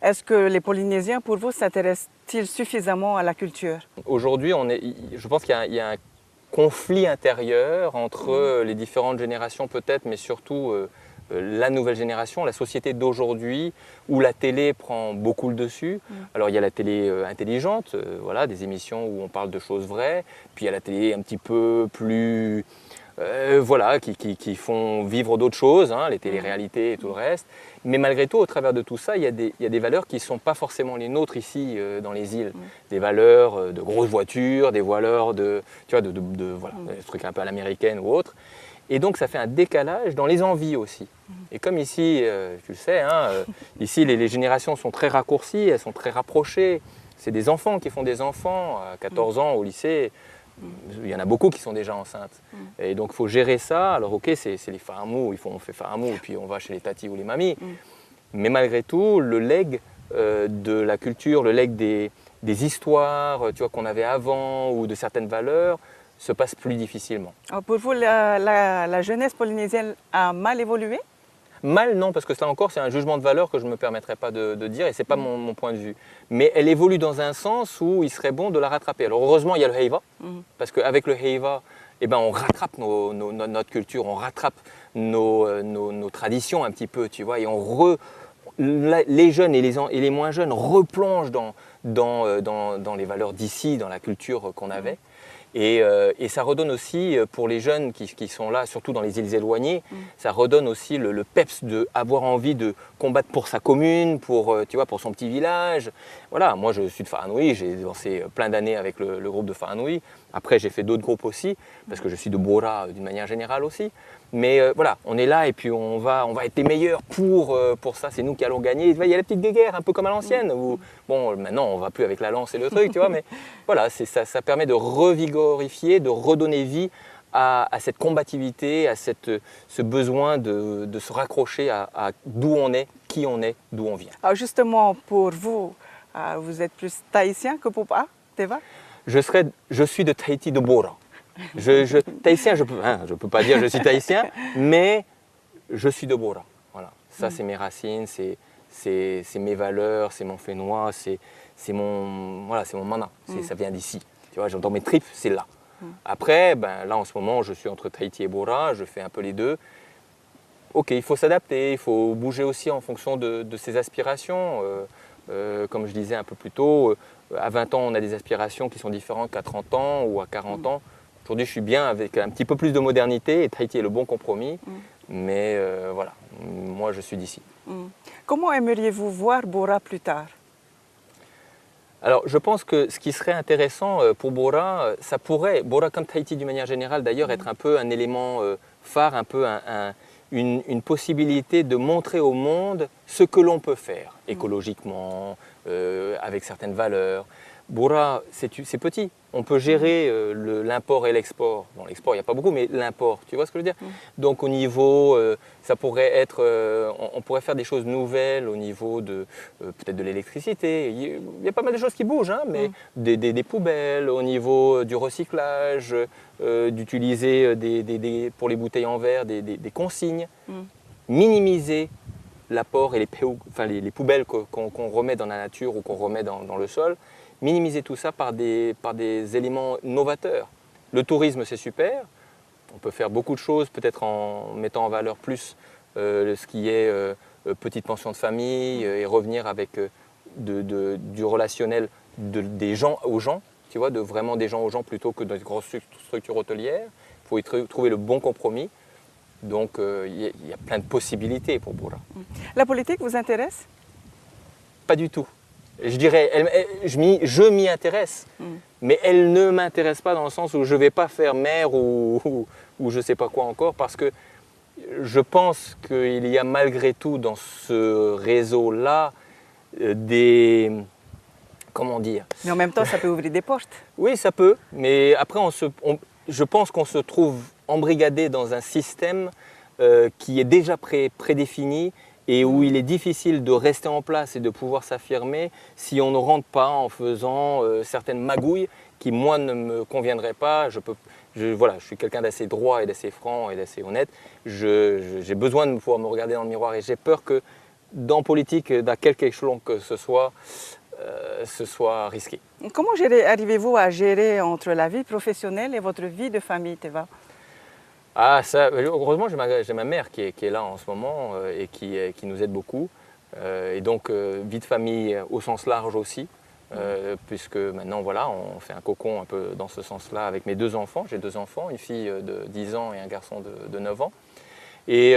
Est-ce que les Polynésiens, pour vous, s'intéressent-ils suffisamment à la culture? Aujourd'hui, je pense qu'il y a un conflit intérieur entre les différentes générations peut-être, mais surtout la nouvelle génération, la société d'aujourd'hui, où la télé prend beaucoup le dessus. Alors il y a la télé intelligente, voilà, des émissions où on parle de choses vraies, puis il y a la télé un petit peu plus... voilà, qui font vivre d'autres choses, hein, les téléréalités et tout le reste. Mais malgré tout, au travers de tout ça, il y a des valeurs qui ne sont pas forcément les nôtres ici dans les îles. Des valeurs de grosses voitures, des valeurs de, tu vois, voilà, des trucs un peu à l'américaine ou autre. Et donc ça fait un décalage dans les envies aussi. Et comme ici, tu le sais, hein, ici les générations sont très raccourcies, elles sont très rapprochées. C'est des enfants qui font des enfants à 14 ans au lycée. Il y en a beaucoup qui sont déjà enceintes. Et donc il faut gérer ça. Alors ok, c'est les fahamous, on fait fahamou et puis on va chez les tatis ou les mamies. Mais malgré tout, le legs de la culture, le legs des histoires tu vois, qu'on avait avant ou de certaines valeurs se passe plus difficilement. Alors, pour vous, la jeunesse polynésienne a mal évolué? Mal, non, parce que ça encore, c'est un jugement de valeur que je ne me permettrai pas de dire et ce n'est pas mon point de vue. Mais elle évolue dans un sens où il serait bon de la rattraper. Alors heureusement, il y a le Heiva, parce qu'avec le Heiva, eh ben, on rattrape notre culture, on rattrape nos traditions un petit peu, tu vois, et les jeunes et les moins jeunes replongent dans les valeurs d'ici, dans la culture qu'on avait. Et ça redonne aussi, pour les jeunes qui sont là, surtout dans les îles éloignées, ça redonne aussi le peps d'avoir envie de combattre pour sa commune, tu vois, pour son petit village. Voilà, moi je suis de Whanganui, j'ai dansé plein d'années avec le groupe de Whanganui. Après j'ai fait d'autres groupes aussi, parce que je suis de Bora d'une manière générale aussi. Mais voilà, on est là et puis on va être les meilleurs pour ça, c'est nous qui allons gagner. Il y a la petite guéguerre, un peu comme à l'ancienne, où bon, maintenant on ne va plus avec la lance et le truc, tu vois, mais voilà, ça permet de revigorifier, de redonner vie à cette combativité, à ce besoin de se raccrocher à d'où on est, qui on est, d'où on vient. Alors justement, pour vous, vous êtes plus tahitien que Popa, Teva? Je suis de Tahiti, de Bora. Tahitien, je peux pas dire je suis tahitien, mais je suis de Bora. Voilà. Ça, c'est mes racines, c'est mes valeurs, c'est mon fénois, c'est mon mana. Ça vient d'ici. Tu vois, dans mes tripes, c'est là. Après, ben, là, en ce moment, je suis entre Tahiti et Bora, je fais un peu les deux. Ok, il faut s'adapter, il faut bouger aussi en fonction de ses aspirations. Comme je disais un peu plus tôt, à 20 ans, on a des aspirations qui sont différentes qu'à 30 ans ou à 40 ans. Aujourd'hui, je suis bien avec un petit peu plus de modernité et Tahiti est le bon compromis. Mais voilà, moi, je suis d'ici. Comment aimeriez-vous voir Bora plus tard? Alors, je pense que ce qui serait intéressant pour Bora, ça pourrait, Bora comme Tahiti d'une manière générale d'ailleurs, être un peu un élément phare, un peu une possibilité de montrer au monde ce que l'on peut faire écologiquement, avec certaines valeurs. Bora, c'est petit. On peut gérer l'import et l'export. Bon, l'export, il n'y a pas beaucoup, mais l'import, tu vois ce que je veux dire? Donc au niveau, ça pourrait être, on pourrait faire des choses nouvelles au niveau de peut-être de l'électricité. Il y a pas mal de choses qui bougent, hein, mais des poubelles, au niveau du recyclage, d'utiliser pour les bouteilles en verre des consignes. Minimiser l'apport et les poubelles qu'on remet dans la nature ou qu'on remet dans le sol. Minimiser tout ça par des éléments novateurs. Le tourisme, c'est super. On peut faire beaucoup de choses, peut-être en mettant en valeur plus ce qui est petite pension de famille et revenir avec du relationnel des gens aux gens, tu vois, de vraiment des gens aux gens plutôt que dans des grosses structures hôtelières. Il faut trouver le bon compromis. Donc, il y a plein de possibilités pour Bora. La politique vous intéresse? Pas du tout. Je dirais, je m'y intéresse, mais elle ne m'intéresse pas dans le sens où je ne vais pas faire maire ou je ne sais pas quoi encore, parce que je pense qu'il y a malgré tout dans ce réseau-là comment dire? Mais en même temps, ça peut ouvrir des portes. Oui, ça peut, mais après, je pense qu'on se trouve embrigadé dans un système qui est déjà prédéfini et où il est difficile de rester en place et de pouvoir s'affirmer si on ne rentre pas en faisant certaines magouilles qui, moi, ne me conviendraient pas. Je suis quelqu'un d'assez droit et d'assez franc et d'assez honnête. J'ai besoin de pouvoir me regarder dans le miroir et j'ai peur que dans politique, dans quelque échelon que ce soit risqué. Comment arrivez-vous à gérer entre la vie professionnelle et votre vie de famille, Teva? Ah, ça, heureusement, j'ai ma mère qui est là en ce moment et qui nous aide beaucoup. Et donc, vie de famille au sens large aussi, puisque maintenant, voilà, on fait un cocon un peu dans ce sens-là avec mes 2 enfants. J'ai 2 enfants, une fille de 10 ans et un garçon de 9 ans. Et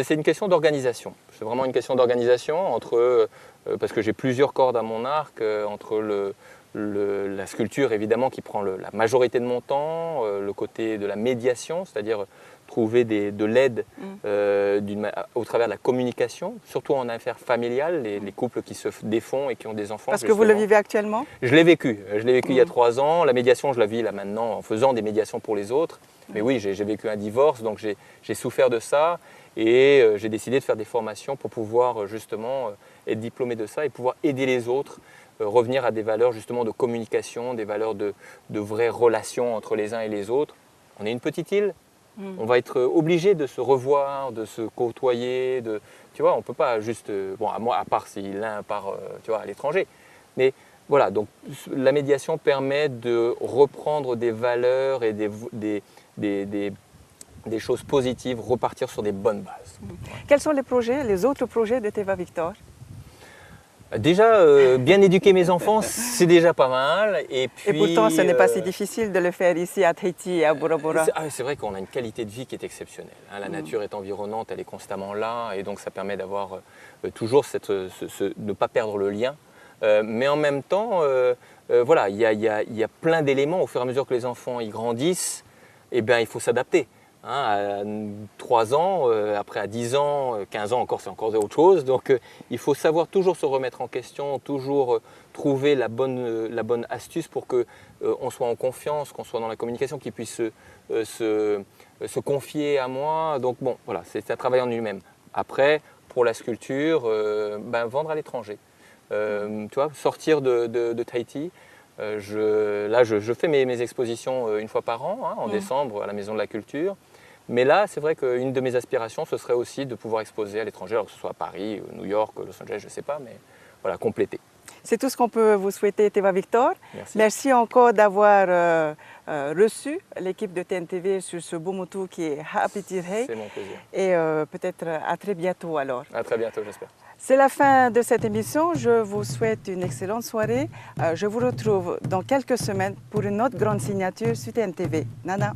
c'est une question d'organisation. C'est vraiment une question d'organisation parce que j'ai plusieurs cordes à mon arc, entre la sculpture évidemment qui prend la majorité de mon temps, le côté de la médiation, c'est-à-dire trouver de l'aide au travers de la communication, surtout en affaires familiales, les couples qui se défont et qui ont des enfants. Parce que vous le vivez actuellement? Je l'ai vécu il y a 3 ans. La médiation, je la vis là maintenant en faisant des médiations pour les autres. Mais oui, j'ai vécu un divorce, donc j'ai souffert de ça et j'ai décidé de faire des formations pour pouvoir justement être diplômé de ça et pouvoir aider les autres, revenir à des valeurs justement de communication, des valeurs de vraies relations entre les uns et les autres. On est une petite île, on va être obligé de se revoir, de se côtoyer, tu vois, on ne peut pas juste, à part si l'un part tu vois, à l'étranger, mais voilà, donc la médiation permet de reprendre des valeurs et des choses positives, repartir sur des bonnes bases. Quels sont les autres projets de Teva Victor? Déjà, bien éduquer mes enfants, c'est déjà pas mal. Et pourtant, ce n'est pas si difficile de le faire ici à Tahiti et à Bora Bora. C'est vrai qu'on a une qualité de vie qui est exceptionnelle. Hein. La nature est environnante, elle est constamment là, et donc ça permet d'avoir toujours ne pas perdre le lien. Mais en même temps, voilà, il y a plein d'éléments. Au fur et à mesure que les enfants y grandissent, eh bien, il faut s'adapter. Hein, à 3 ans, après à 10 ans, 15 ans encore, c'est encore autre chose. Donc il faut savoir toujours se remettre en question, toujours trouver la bonne astuce pour qu'on soit en confiance, qu'on soit dans la communication, qu'ils puissent se confier à moi. Donc bon, voilà, c'est un travail en lui-même. Après, pour la sculpture, vendre à l'étranger. Tu vois, sortir de Tahiti. Je fais mes expositions une fois par an, hein, en décembre, à la Maison de la Culture. Mais là, c'est vrai qu'une de mes aspirations, ce serait aussi de pouvoir exposer à l'étranger, alors que ce soit à Paris, New York, Los Angeles, je ne sais pas, mais voilà, compléter. C'est tout ce qu'on peut vous souhaiter, Teva Victor. Merci encore d'avoir reçu l'équipe de TNTV sur ce beau moto qui est Happy Tirhei. C'est mon plaisir. Et peut-être à très bientôt alors. À très bientôt, j'espère. C'est la fin de cette émission. Je vous souhaite une excellente soirée. Je vous retrouve dans quelques semaines pour une autre grande signature sur TNTV. Nana.